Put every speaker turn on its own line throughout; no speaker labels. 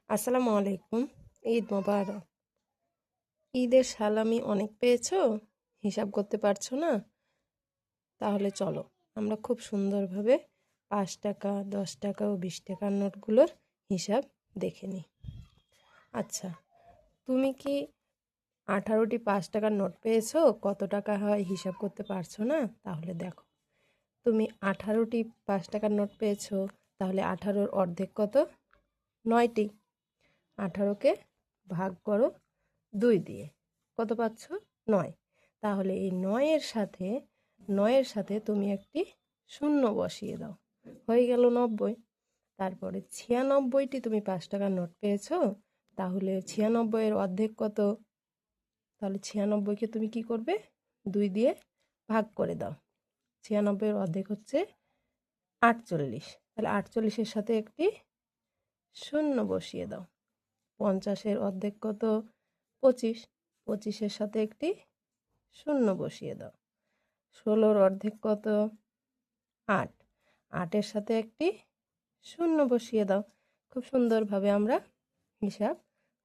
আসসালামু আলাইকুম। ঈদ মোবারক। ঈদের সালামি অনেক পেয়েছো, হিসাব করতে পারছো না? তাহলে চলো আমরা খুব সুন্দরভাবে 5 টাকা, 10 টাকা ও 20 টাকার নোটগুলোর হিসাব দেখে নিই। আচ্ছা, তুমি কি 18টি 5 টাকার নোট পেয়েছো? কত টাকা হয় হিসাব করতে পারছো না? তাহলে দেখো, তুমি 18টি 5 টাকার নোট পেয়েছো, তাহলে 18-র অর্ধেক কত? 9টি। 18কে ভাগ করো 2 দিয়ে, কত পাচ্ছ? 9। তাহলে এই 9-এর সাথে তুমি একটি শূন্য বসিয়ে দাও, হয়ে গেল 90। তারপরে 96টি তুমি 5 টাকার নোট পেয়েছো, তাহলে 96-এর অর্ধেক কত? তাহলে 96কে তুমি কি করবে? 2 দিয়ে ভাগ করে দাও। 96-এর অর্ধেক হচ্ছে 48। তাহলে 48-এর সাথে একটি শূন্য বসিয়ে দাও। 50-এর অর্ধেক কত? 25। 25-এর সাথে একটি শূন্য বসিয়ে দাও। 16-র অর্ধেক কত? 8। 8-এর সাথে একটি শূন্য বসিয়ে দাও। খুব সুন্দরভাবে আমরা হিসাব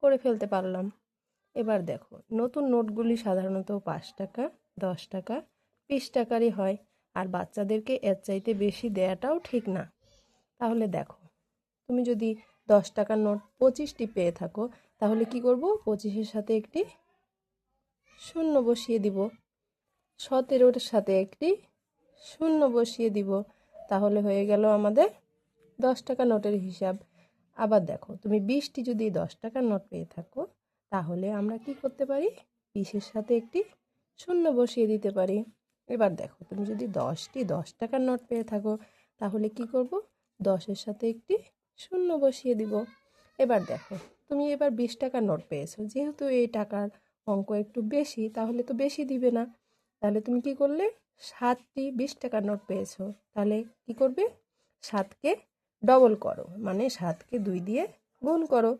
করে ফেলতে পারলাম। এবার দেখো, নতুন নোটগুলি সাধারণত 5 টাকা, 10 টাকা, 20 টাকারই হয়, আর বাচ্চাদেরকে এর চাইতে বেশি দেওয়াটাও ঠিক না। তাহলে দেখো, তুমি যদি 10 টাকার নোট 25টি পেয়ে থাকো, তাহলে কি করব? 25-এর সাথে একটি শূন্য বসিয়ে দিব। 17-র সাথে একটি শূন্য বসিয়ে দিব। তাহলে হয়ে গেল আমাদের 10 টাকা নোটের হিসাব। আবার দেখো, তুমি 20টি যদি 10 টাকার নোট পেয়ে থাকো, তাহলে আমরা কি করতে পারি? 20-এর সাথে একটি শূন্য বসিয়ে দিতে পারি। এবার দেখো, তুমি যদি 10টি 10 টাকার নোট পেয়ে থাকো, তাহলে কি করব? 10-এর সাথে একটি শূন্য বসিয়ে দিব। এবার দেখো, তুমি এবার 20 টাকার নোট পেয়েছো, যেহেতু এই টাকার অঙ্ক একটু বেশি, তাহলে তো বেশি দিবে না। তাহলে তুমি কি করলে? 7টি 20 টাকার নোট পেয়েছো, তাহলে কি করবে? 7কে ডবল করো, মানে 7কে 2 দিয়ে গুণ করো।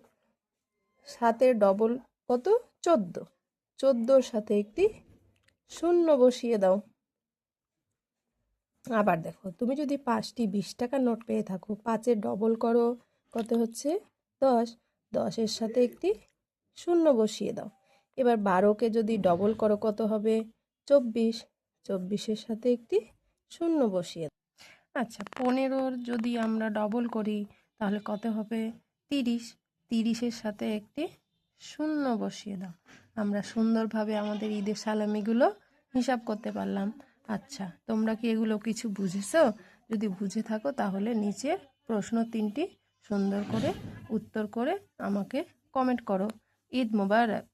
7-এর ডবল কত? 14। 14-র সাথে একটি শূন্য বসিয়ে দাও। আবার দেখো, তুমি যদি 5টি 20 টাকার নোট পেয়ে থাকো, 5-এর ডবল করো, কত হচ্ছে? 10। 10-এর সাথে একটি শূন্য বসিয়ে দাও। এবার 12কে যদি ডবল করো, কত হবে? 24। 24-এর সাথে একটি শূন্য বসিয়ে দাও। আচ্ছা, 15-র যদি আমরা ডবল করি, তাহলে কত হবে? 30। 30-এর সাথে একটি শূন্য বসিয়ে দাও। আমরা সুন্দরভাবে আমাদের ঈদের সালামিগুলো হিসাব করতে পারলাম। আচ্ছা, তোমরা কি এগুলো কিছু বুঝেছো? যদি বুঝে থাকো, তাহলে নিচের প্রশ্ন 3টি সুন্দর করে উত্তর করে আমাকে কমেন্ট করো। ঈদ মোবারক।